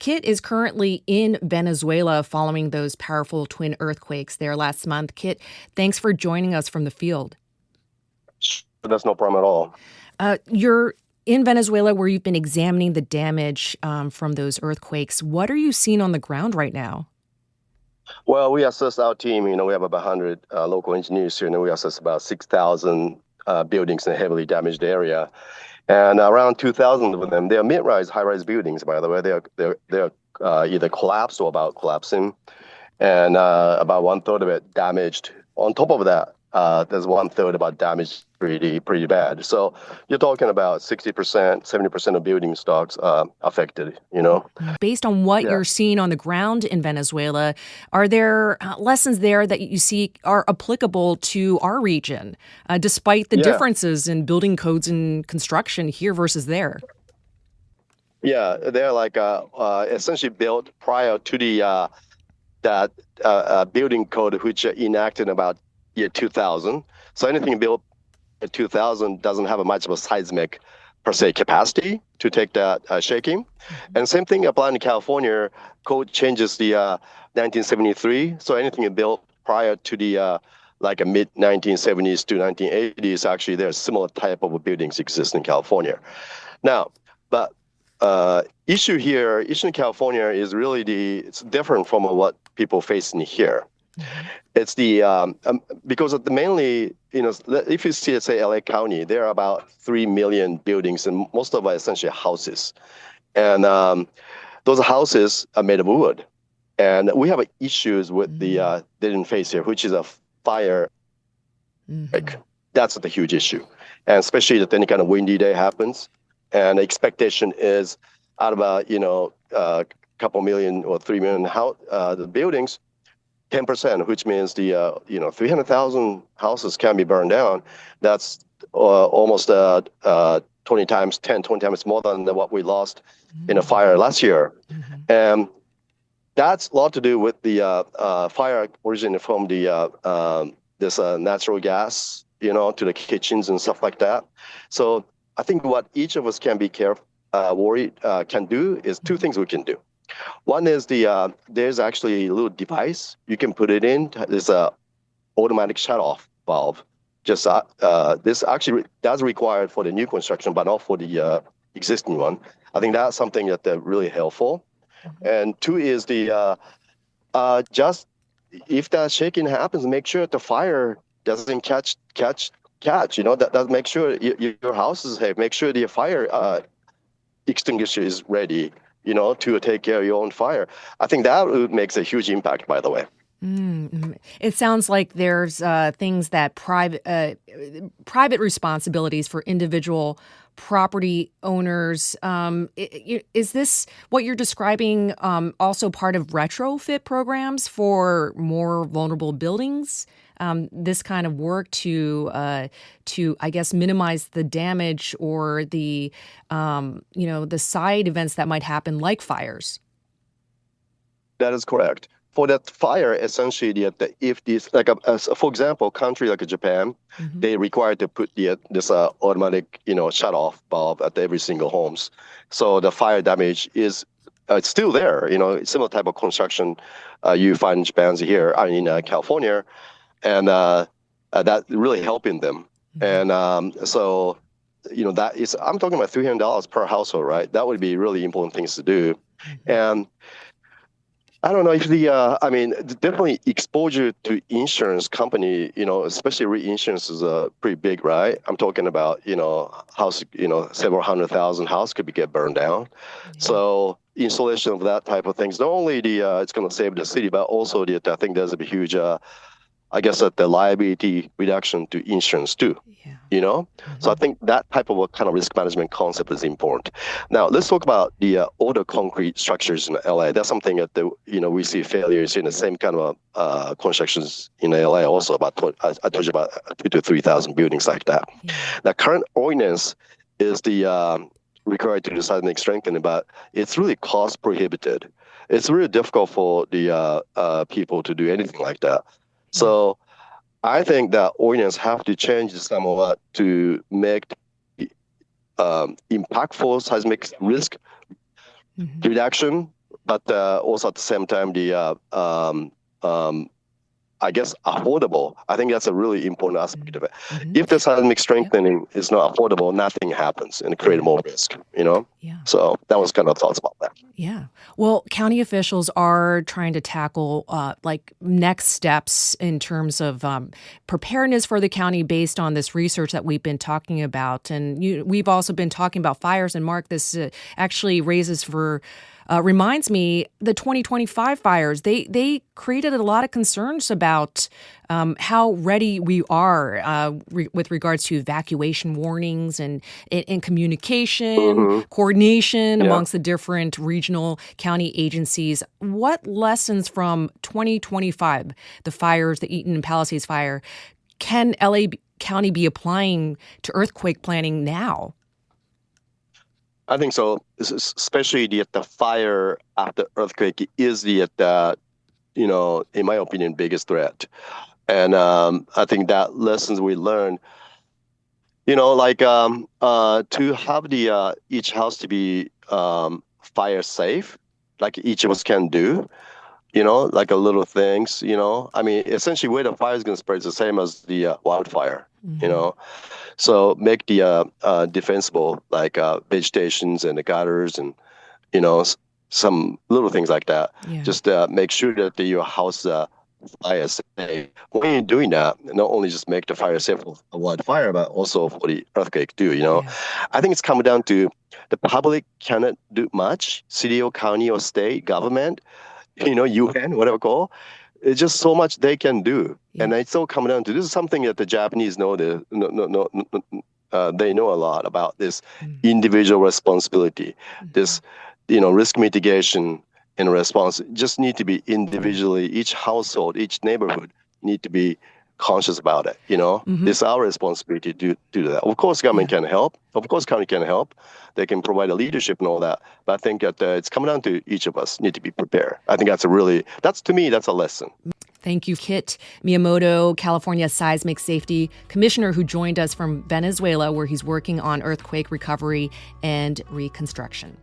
Kit is currently in Venezuela following those powerful twin earthquakes there last month. Kit, thanks for joining us from the field. That's no problem at all. You're in Venezuela where you've been examining the damage from those earthquakes. What are you seeing on the ground right now? Well, we assess our team. We have about 100 local engineers here, and we assess about 6,000 buildings in a heavily damaged area. And around 2,000 of them, they are mid-rise, high-rise buildings, by the way. They're either collapsed or about collapsing. And about one-third of it damaged. On top of that, there's one-third about damaged pretty bad. So you're talking about 60%, 70% of building stocks affected, Based on what you're seeing on the ground in Venezuela, are there lessons there that you see are applicable to our region, despite the differences in building codes and construction here versus there? Yeah, they're like essentially built prior to the that building code, which enacted about year 2000. So anything built in 2000 doesn't have much of a seismic per se capacity to take that shaking. And same thing applied in California. Code changes the 1973. So anything built prior to the like a mid 1970s to 1980s, actually there's similar type of buildings exist in California. Now, but issue in California is really it's different from what people face in here. It's because mainly, if you see, say, LA County, there are about 3 million buildings, and most of them are essentially houses. And those houses are made of wood. And we have issues with they didn't face here, which is a fire. That's the huge issue. And especially if any kind of windy day happens. And the expectation is out of a couple million or 3 million the buildings, 10%, which means the 300,000 houses can be burned down. That's almost 20 times more than what we lost in a fire last year. And that's a lot to do with the fire originating from this natural gas, to the kitchens and stuff like that. So I think what each of us can be can do is two things we can do. One is there's actually a little device you can put it in. There's a automatic shut-off valve. Just this actually that's required for the new construction, but not for the existing one. I think that's something that they're really helpful. And two is just if that shaking happens, make sure the fire doesn't catch. That make sure your house is safe. Make sure the fire extinguisher is ready. To take care of your own fire. I think that makes a huge impact, by the way. It sounds like there's things that private responsibilities for individual property owners. Is this what you're describing also part of retrofit programs for more vulnerable buildings? This kind of work to I guess minimize the damage or the the side events that might happen, like fires. That is correct. For that fire, essentially, if this, for example, a country like Japan, they require to put this automatic shut-off valve at every single homes. So the fire damage is it's still there. Similar type of construction you find in Japan here, in California. And that really helping them. And so, that is, I'm talking about $300 per household, right? That would be really important things to do. And I don't know if definitely exposure to insurance company, especially reinsurance is pretty big, right? I'm talking about, house, several 100,000 house could get burned down. So installation of that type of things, not only it's going to save the city, but also I think there's a huge the liability reduction to insurance too, So I think that type of kind of risk management concept is important. Now, let's talk about the older concrete structures in LA. That's something that, we see failures in the same kind of constructions in LA also. I told you about 2,000 to 3,000 buildings like that. The current ordinance is required to do seismic strengthening, but it's really cost prohibited. It's really difficult for the people to do anything like that. So I think that ordinance have to change somewhat to make impactful seismic risk reduction but also at the same time, I guess affordable. I think that's a really important aspect of it. If the seismic strengthening is not affordable, nothing happens and create more risk, Yeah. So that was kind of thoughts about that. Yeah. Well, county officials are trying to tackle next steps in terms of preparedness for the county based on this research that we've been talking about. And we've also been talking about fires. And Mark, this actually reminds me the 2025 fires. They created a lot of concerns about how ready we are with regards to evacuation warnings and communication, coordination amongst the different regional county agencies. What lessons from 2025, the fires, the Eaton and Palisades fire, can LA County be applying to earthquake planning now? I think so, especially the fire after earthquake is in my opinion, biggest threat. And I think that lessons we learned, to have each house to be fire safe, like each of us can do, like a little things, I mean, essentially where the fire is going to spread is the same as the wildfire, So make the defensible, like vegetations and the gutters and, some little things like that. Yeah. Just make sure that your house fire safe. When you're doing that, not only just make the fire safe for a wildfire, but also for the earthquake too, Yeah. I think it's coming down to the public cannot do much, city or county or state government, UN, whatever call. It's just so much they can do. Yeah. And it's all coming down to, this is something that the Japanese know, they know a lot about this individual responsibility, this, risk mitigation and response just need to be individually, each household, each neighborhood need to be conscious about it. It's our responsibility to do that. Of course, government can help. Of course, county can help. They can provide a leadership and all that. But I think that it's coming down to each of us need to be prepared. I think to me, that's a lesson. Thank you, Kit Miyamoto, California Seismic Safety Commissioner, who joined us from Venezuela, where he's working on earthquake recovery and reconstruction.